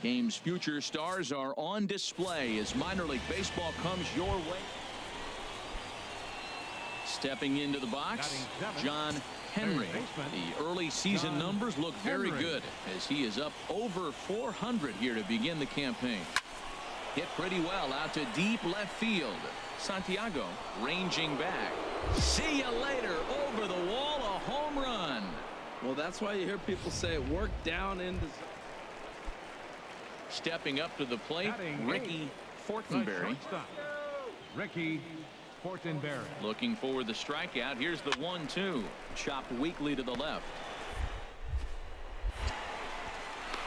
game's future stars are on display as minor league baseball comes your way. Stepping into the box, John Henry. The early season numbers look very good as he is up over 400 here to begin the campaign. Hit pretty well out to deep left field. Santiago ranging back. See you later. Over the wall, a home run. Well, that's why you hear people say work down into. Stepping up to the plate, Ricky Fortenberry. Ricky Fortenberry. Looking for the strikeout. Here's the 1-2. Chopped weakly to the left.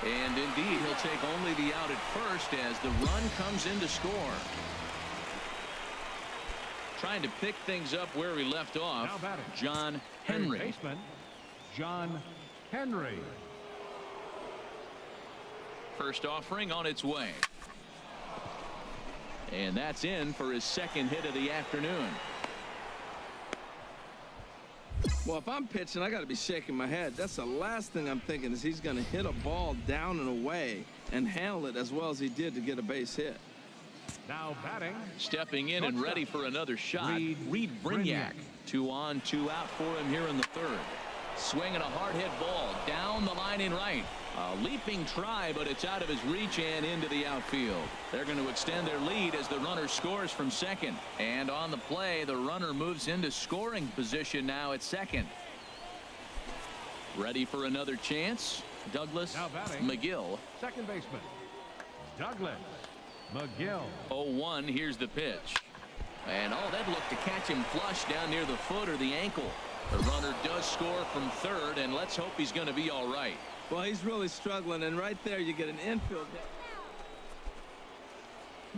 And indeed, he'll take only the out at first as the run comes in to score. Trying to pick things up where he left off, John Henry. Baseman, John Henry. First offering on its way. And that's in for his second hit of the afternoon. Well, if I'm pitching, I got to be shaking my head. That's the last thing I'm thinking is he's going to hit a ball down and away and handle it as well as he did to get a base hit. Now batting. Stepping in and ready for another shot, Reed Brignac. 2 on, 2 out for him here in the third. Swinging a hard hit ball down the line in right. A leaping try, but it's out of his reach and into the outfield. They're going to extend their lead as the runner scores from second. And on the play, the runner moves into scoring position now at second. Ready for another chance, Douglas McGill. Second baseman, Douglas McGill. 0-1, here's the pitch. And that looked to catch him flush down near the foot or the ankle. The runner does score from third, and let's hope he's going to be all right. Well, he's really struggling, and right there you get an infield hit.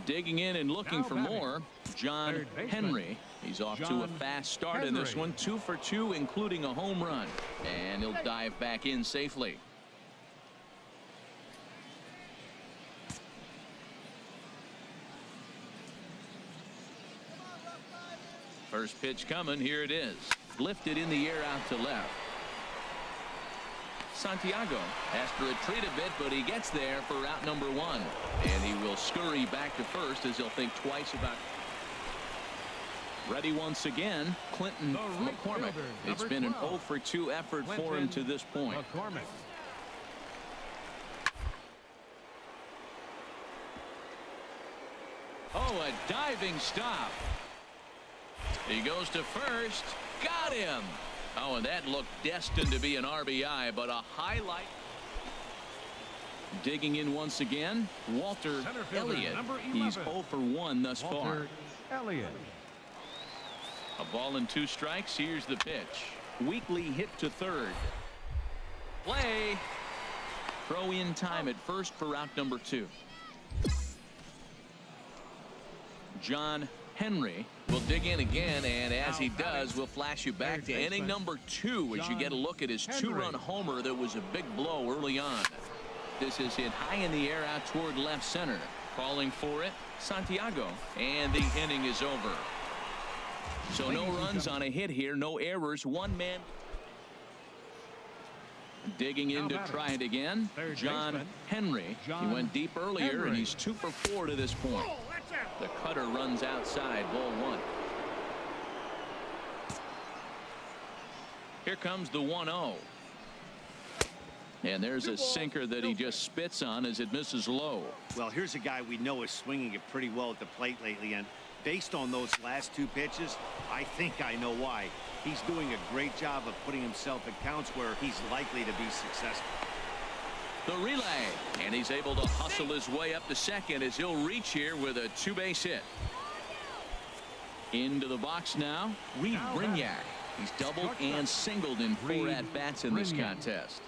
Digging in and looking for more, John Henry. He's off to a fast start in this one, 2 for 2, including a home run. And he'll dive back in safely. First pitch coming. Here it is. Lifted in the air out to left. Santiago has to retreat a bit, but he gets there for out number 1. And he will scurry back to first as he'll think twice about. Ready once again, Clinton McCormick. It's been an 0 for 2 effort for him to this point. Oh, a diving stop. He goes to first. Got him. Oh, and that looked destined to be an RBI, but a highlight. Digging in once again, Walter Elliott. He's 0 for 1 thus far. Elliott. A ball and 2 strikes. Here's the pitch. Weakly hit to third. Play. Throw in time at first for out number 2. John Henry will dig in again, and as he does, we'll flash you back to inning number 2 as you get a look at his 2-run homer that was a big blow early on. This is hit high in the air out toward left center. Calling for it, Santiago, and the inning is over. So no runs on a hit here, no errors, 1 man. Digging in to try it again, John Henry. He went deep earlier, and he's 2 for 4 to this point. The cutter runs outside, ball 1. Here comes the 1-0. And there's a sinker that he just spits on as it misses low. Well, here's a guy we know is swinging it pretty well at the plate lately, and based on those last 2 pitches, I think I know why. He's doing a great job of putting himself in counts where he's likely to be successful. The relay, and he's able to hustle his way up to second as he'll reach here with a 2-base hit. Into the box now, Reed Brignac. He's doubled and singled in 4 at-bats in this contest.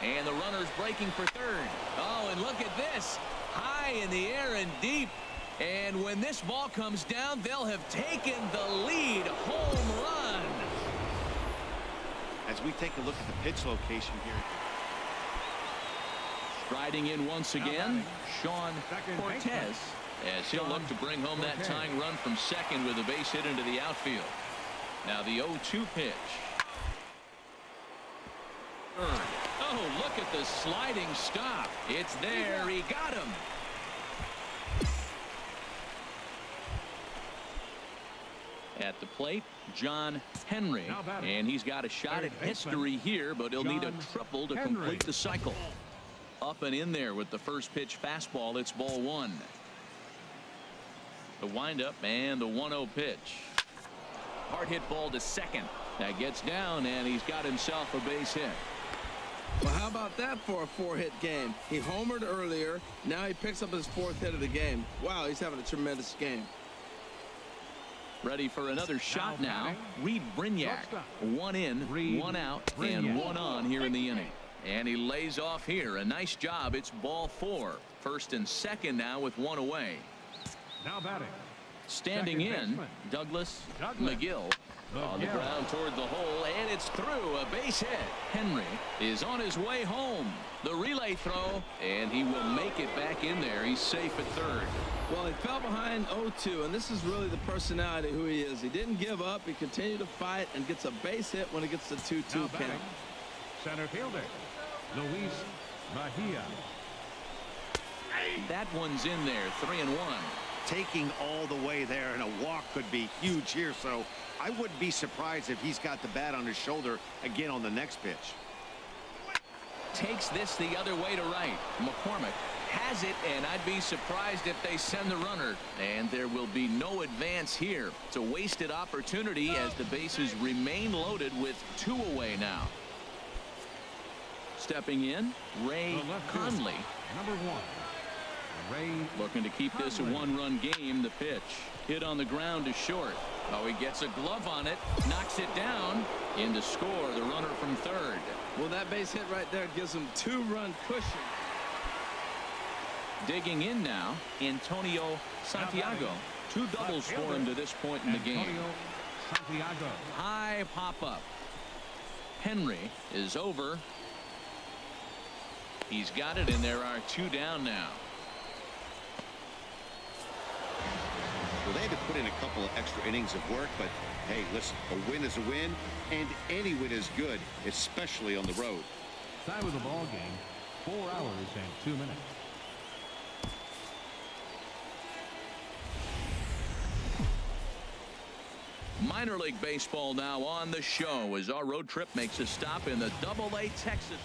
And the runner's breaking for third. Oh, and look at this. High in the air and deep. And when this ball comes down, they'll have taken the lead. Home run. As we take a look at the pitch location here. Striding in once again, Sean Cortez, as he'll look to bring home that tying run from second with a base hit into the outfield. Now the 0-2 pitch. Oh, look look at the sliding stop. It's there. He got him. At the plate, John Henry, and he's got a shot at history here, but he'll need a triple to complete the cycle. Up and in there with the first pitch fastball. It's ball one. The windup and the 1-0 pitch. Hard hit ball to second. That gets down, and he's got himself a base hit. Well, how about that for a 4-hit game? He homered earlier. Now he picks up his 4th hit of the game. Wow, he's having a tremendous game. Ready for another shot now. Reed Brignac. 1 in, 1 out, and 1 on here in the inning. And he lays off here. A nice job. It's ball 4. First and second now with 1 away. Now batting. Standing in, Douglas McGill. On the ground toward the hole, and it's through. A base hit. Henry is on his way home. The relay throw, and he will make it back in there. He's safe at third. Well, he fell behind 0-2, and this is really the personality who he is. He didn't give up. He continued to fight and gets a base hit when it gets to 2-2 count. Center fielder, Luis Mejia. That one's in there. 3-1. Taking all the way there, and a walk could be huge here, so I wouldn't be surprised if he's got the bat on his shoulder again on the next pitch. Takes this the other way to right. McCormick has it, and I'd be surprised if they send the runner. And there will be no advance here. It's a wasted opportunity as the bases remain loaded with 2 away now. Stepping in, Ray Conley. Number 1. Ray looking to keep this a 1-run game. The pitch hit on the ground to short. Oh, he gets a glove on it, knocks it down. In to score, the runner from third. Well, that base hit right there gives him 2-run cushion. Digging in now, Antonio Santiago. 2 doubles for him to this point in the game. Santiago. High pop up. Henry is over. He's got it, and there are 2 down now. Well, they had to put in a couple of extra innings of work, but hey, listen, a win is a win, and any win is good, especially on the road. Time of the ball game, 4 hours and 2 minutes. Minor League Baseball now on the show as our road trip makes a stop in the AA Texas.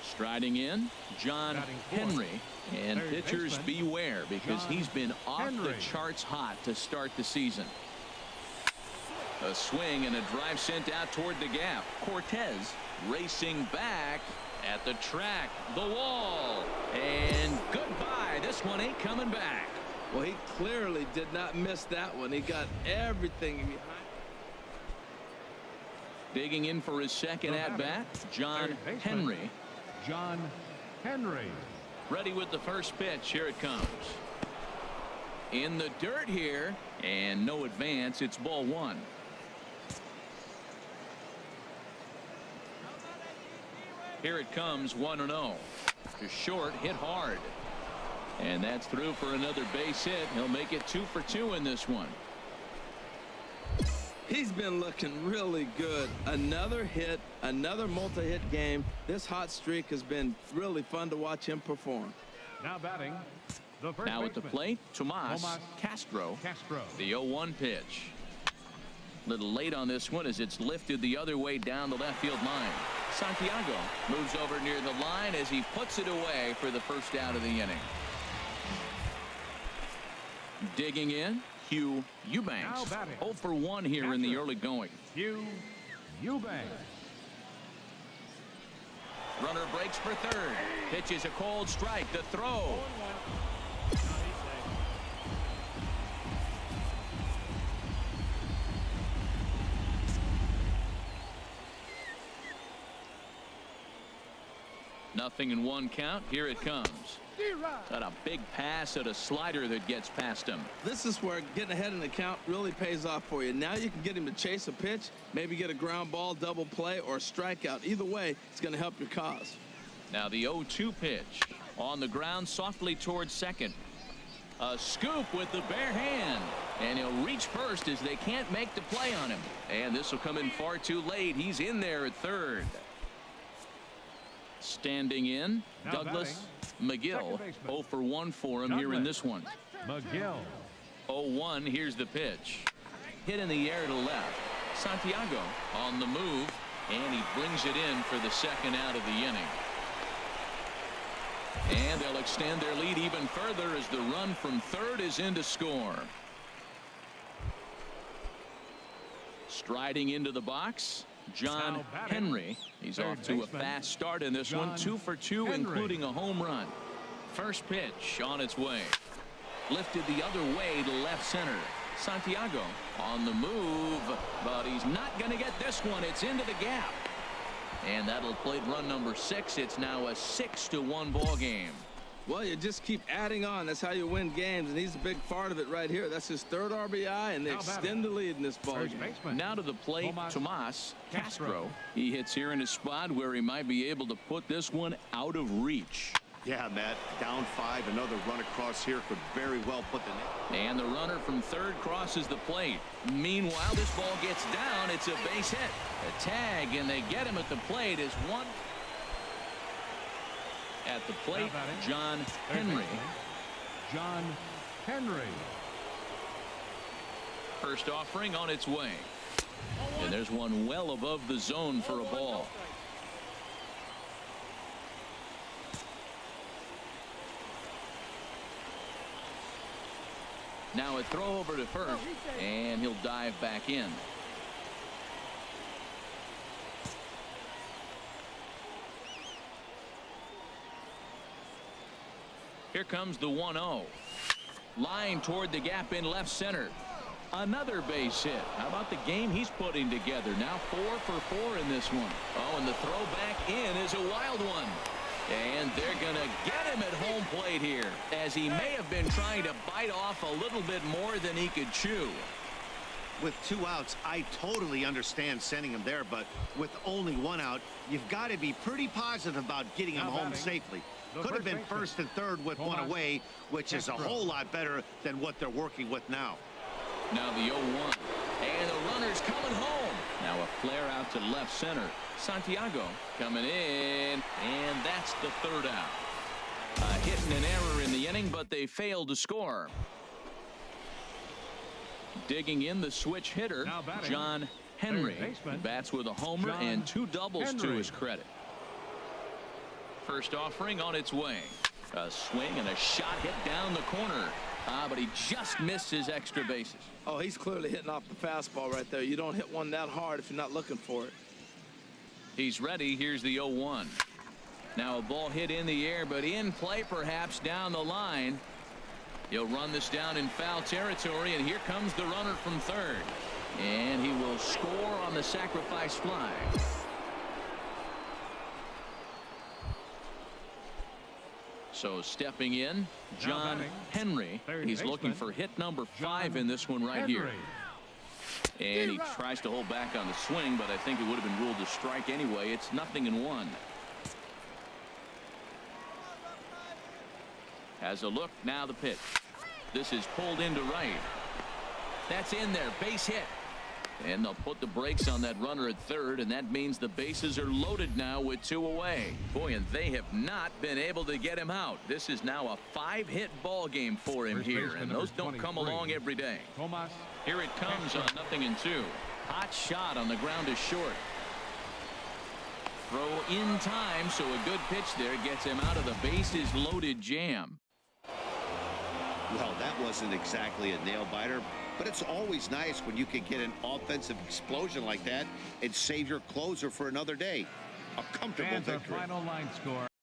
Striding in, John Henry. And pitchers beware, because he's been off the charts hot to start the season. A swing and a drive sent out toward the gap. Cortez racing back at the track. The wall. And goodbye. This one ain't coming back. Well, he clearly did not miss that one. He got everything behind. Digging in for his second at-bat, John Henry. John Henry. Ready with the first pitch. Here it comes. In the dirt here, and no advance. It's ball 1. Here it comes, 1-0. To short, hit hard. And that's through for another base hit. He'll make it 2 for 2 in this one. He's been looking really good. Another hit, another multi-hit game. This hot streak has been really fun to watch him perform. Now batting, the first now at the baseman, plate, Tomas Castro. The 0-1 pitch. Little late on this one as it's lifted the other way down the left field line. Santiago moves over near the line as he puts it away for the first out of the inning. Digging in, Hugh Eubanks. 0 for 1 here in the early going. Hugh Eubanks. Runner breaks for third. Pitches a cold strike. The throw. Nothing in 1 count. Here it comes. Got a big pass at a slider that gets past him. This is where getting ahead in the count really pays off for you. Now you can get him to chase a pitch, maybe get a ground ball, double play, or a strikeout. Either way, it's going to help your cause. Now the 0-2 pitch. On the ground softly towards second. A scoop with the bare hand. And he'll reach first as they can't make the play on him. And this will come in far too late. He's in there at third. Standing in, Now Douglas McGill. baseman. 0 for 1 for him here in this one. McGill. 0-1. Here's the pitch. Hit in the air to left. Santiago on the move, and he brings it in for the second out of the inning. And they'll extend their lead even further as the run from third is in to score. Striding into the box, John Henry. He's off to a fast start in this one. 2 for 2, including a home run. First pitch on its way. Lifted the other way to left center. Santiago on the move, but he's not going to get this one. It's into the gap. And that'll plate run number 6. It's now a 6-1 ball game. Well, you just keep adding on. That's how you win games, and he's a big part of it right here. That's his third RBI, and they extend the lead in this ball game. Now to the plate, Tomas Castro. He hits here in a spot where he might be able to put this one out of reach. Yeah, Matt, down 5. Another run across here could very well put the net. And the runner from third crosses the plate. Meanwhile, this ball gets down. It's a base hit. A tag, and they get him at the plate as one. At the plate, John Henry. John Henry. First offering on its way. And there's one well above the zone for a ball. Now a throw over to first, and he'll dive back in. Here comes the 1-0. Line toward the gap in left center. Another base hit. How about the game he's putting together? Now 4 for 4 in this one. Oh, and the throw back in is a wild one. And they're going to get him at home plate here, as he may have been trying to bite off a little bit more than he could chew. With 2 outs, I totally understand sending him there, but with only 1 out, you've got to be pretty positive about getting him home safely. Could have been first and third with 1 away, which is a whole lot better than what they're working with now. Now the 0-1. And the runner's coming home. Now a flare out to left center. Santiago coming in, and that's the third out. A hit and an error in the inning, but they failed to score. Digging in the switch hitter, John Henry. Bats with a homer and 2 doubles to his credit. First offering on its way. A swing and a shot hit down the corner. But he just missed his extra bases. Oh, he's clearly hitting off the fastball right there. You don't hit one that hard if you're not looking for it. He's ready. Here's the 0-1. Now a ball hit in the air, but in play perhaps down the line. He'll run this down in foul territory, and here comes the runner from third. And he will score on the sacrifice fly. So stepping in, John Henry. He's looking for hit number 5 in this one right here. And he tries to hold back on the swing, but I think it would have been ruled a strike anyway. It's 0-1. Has a look, now the pitch. This is pulled into right. That's in there, base hit. And they'll put the brakes on that runner at third, and that means the bases are loaded now with 2 away. Boy, and they have not been able to get him out. This is now a 5-hit ball game for him here, and those don't come along every day. Here it comes on 0-2. Hot shot on the ground is short. Throw in time, so a good pitch there gets him out of the bases loaded jam. Well, that wasn't exactly a nail-biter, but it's always nice when you can get an offensive explosion like that and save your closer for another day. A comfortable victory. Final line score.